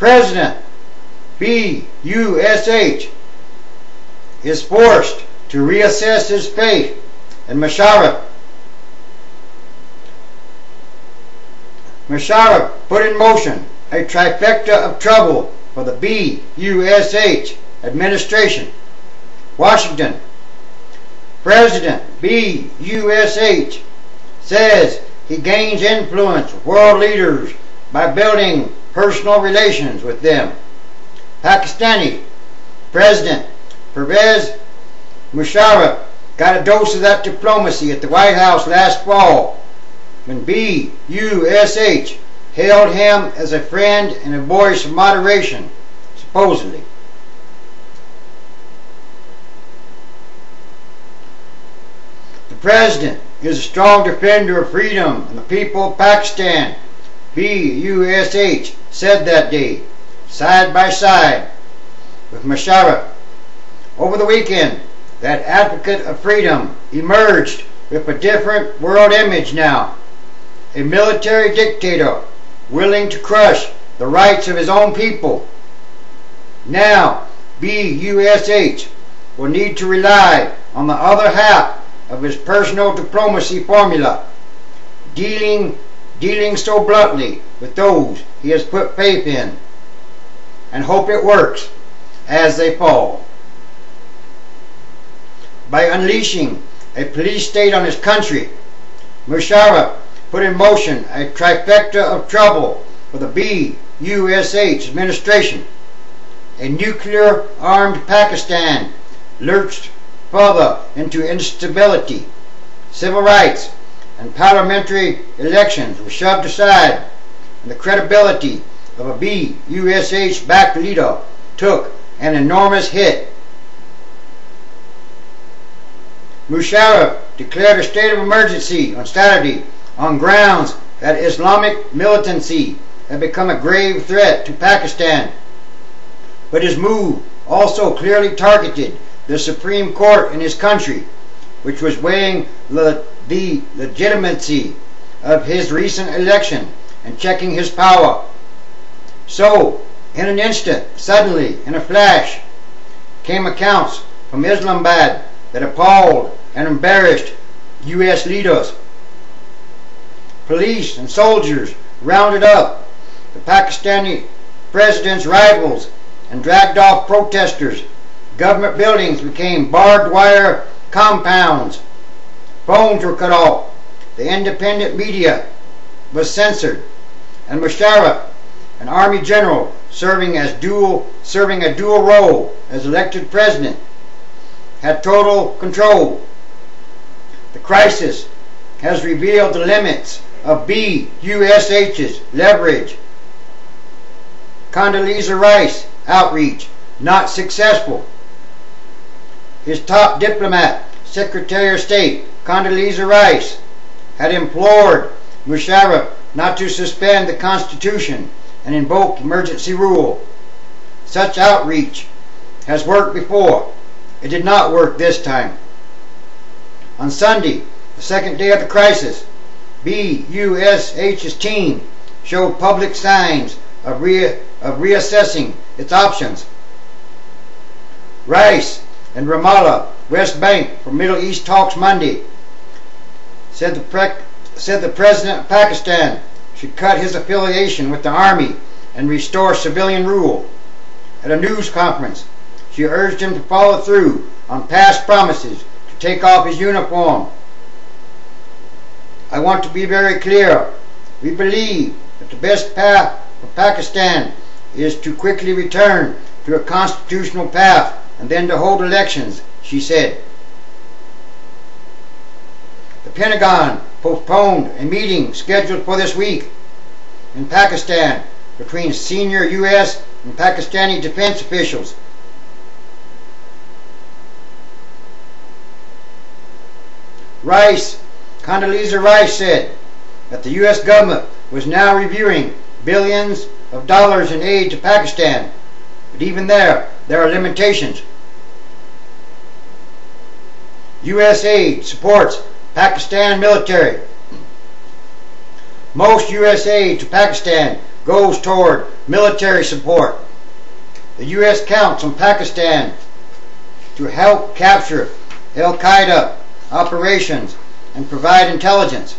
President U.S.A is forced to reassess his faith in U.S.A put in motion a trifecta of trouble for the U.S.A administration. Washington. President U.S.A says he gains influence with world leaders by building personal relations with them. Pakistani. President Pervez Musharraf got a dose of that diplomacy at the White House last fall when U.S.A hailed him as a friend and a voice of moderation, supposedly. The President is a strong defender of freedom and the people of Pakistan, U.S.A said that day, side by side with Musharraf. Over the weekend, that advocate of freedom emerged with a different world image now. A military dictator willing to crush the rights of his own people. Now, U.S.A will need to rely on the other half of his personal diplomacy formula, dealing so bluntly with those he has put faith in, and hope it works as they fall. By unleashing a police state on his country, Musharraf put in motion a trifecta of trouble for the U.S.A administration. A nuclear-armed Pakistan lurched further into instability. Civil rights and parliamentary elections were shoved aside, and the credibility of a U.S.A-backed leader took an enormous hit. Musharraf declared a state of emergency on Saturday on grounds that Islamic militancy had become a grave threat to Pakistan. But his move also clearly targeted the Supreme Court in his country, which was weighing the legitimacy of his recent election and checking his power. So, in an instant, suddenly, in a flash, came accounts from Islamabad that appalled and embarrassed U.S. leaders. Police and soldiers rounded up the Pakistani president's rivals and dragged off protesters. Government buildings became barbed wire compounds. Phones were cut off. The independent media was censored. And Musharraf, an army general serving a dual role as elected president, had total control. The crisis has revealed the limits of U.S.A.'s leverage. Condoleezza Rice outreach not successful. His top diplomat, Secretary of State Condoleezza Rice, had implored Musharraf not to suspend the Constitution and invoke emergency rule. Such outreach has worked before. It did not work this time. On Sunday, the second day of the crisis, U.S.A.'s team showed public signs of reassessing its options. Rice and Ramallah, West Bank for Middle East talks Monday, said the President of Pakistan should cut his affiliation with the army and restore civilian rule. At a news conference, she urged him to follow through on past promises to take off his uniform. I want to be very clear. We believe that the best path for Pakistan is to quickly return to a constitutional path and then to hold elections, she said. The Pentagon postponed a meeting scheduled for this week in Pakistan between senior U.S. and Pakistani defense officials. Condoleezza Rice said that the U.S. government was now reviewing billions of dollars in aid to Pakistan, but even there are limitations. U.S. aid supports Pakistan military. Most U.S. aid to Pakistan goes toward military support. The U.S. counts on Pakistan to help capture Al-Qaeda operations and provide intelligence.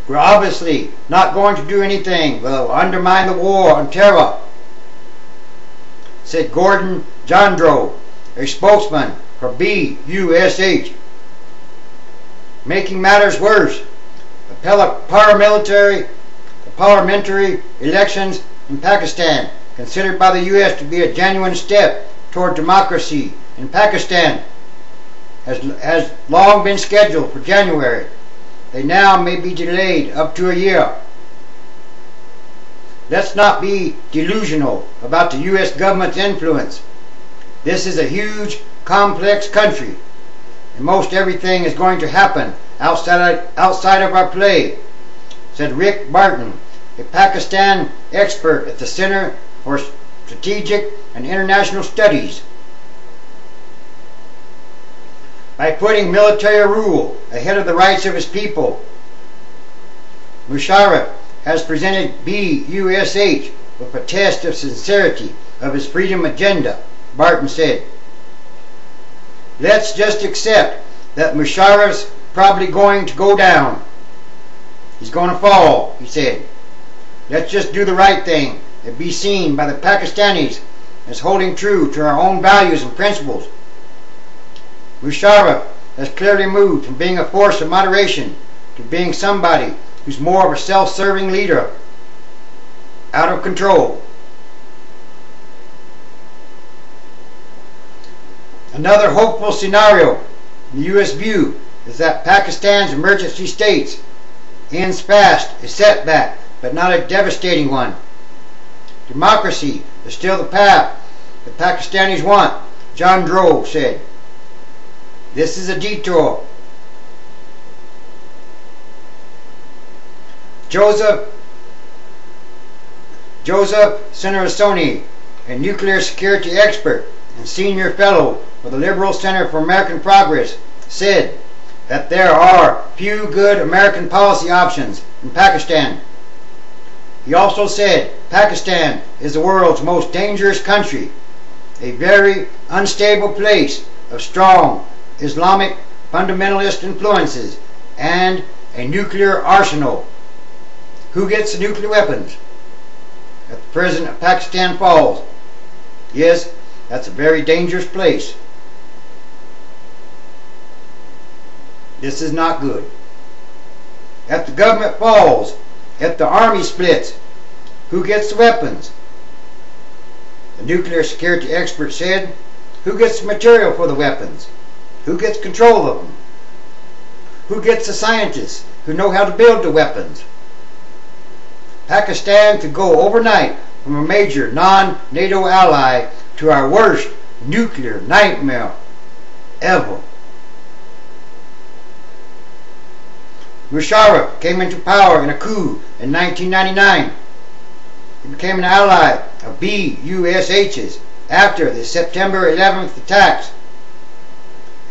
We're obviously not going to do anything that will undermine the war on terror, said Gordon Jandro, a spokesman for BUSH. Making matters worse, the parliamentary elections in Pakistan, considered by the U.S. to be a genuine step toward democracy in Pakistan, has long been scheduled for January. They now may be delayed up to a year. Let's not be delusional about the U.S. government's influence. This is a huge, complex country, and most everything is going to happen outside of our play, said Rick Barton, a Pakistan expert at the Center for Strategic and International Studies. By putting military rule ahead of the rights of his people, Musharraf has presented BUSH with a test of sincerity of his freedom agenda, Barton said. Let's just accept that Musharraf's probably going to go down. He's going to fall, he said. Let's just do the right thing and be seen by the Pakistanis as holding true to our own values and principles. Musharraf has clearly moved from being a force of moderation to being somebody who's more of a self-serving leader, out of control. Another hopeful scenario in the U.S. view is that Pakistan's emergency states ends fast, a setback, but not a devastating one. Democracy is still the path the Pakistanis want, Jandro said. This is a detour. Joseph Cirincione, a nuclear security expert and senior fellow for the Liberal Center for American Progress, said that there are few good American policy options in Pakistan. He also said Pakistan is the world's most dangerous country, a very unstable place of strong Islamic fundamentalist influences and a nuclear arsenal. Who gets the nuclear weapons? If the president of Pakistan falls, yes, that's a very dangerous place. This is not good. If the government falls, if the army splits, who gets the weapons? The nuclear security expert said, who gets the material for the weapons? Who gets control of them? Who gets the scientists who know how to build the weapons? Pakistan could go overnight from a major non-NATO ally to our worst nuclear nightmare ever. Musharraf came into power in a coup in 1999. He became an ally of BUSH's after the September 11th attacks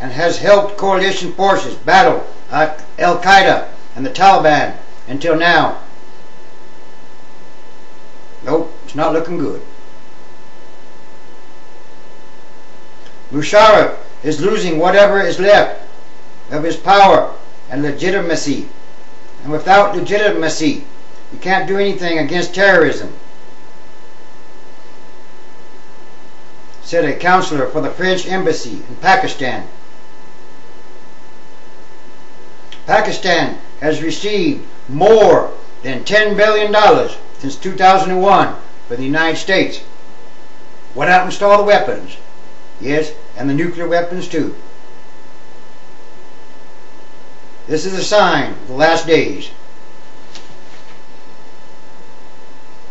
and has helped coalition forces battle Al-Qaeda and the Taliban until now. Nope, it's not looking good. Musharraf is losing whatever is left of his power and legitimacy. And without legitimacy, you can't do anything against terrorism, said a counselor for the French embassy in Pakistan. Pakistan has received more than $10 billion since 2001 from the United States. What happens to all the weapons? Yes, and the nuclear weapons too. This is a sign of the last days.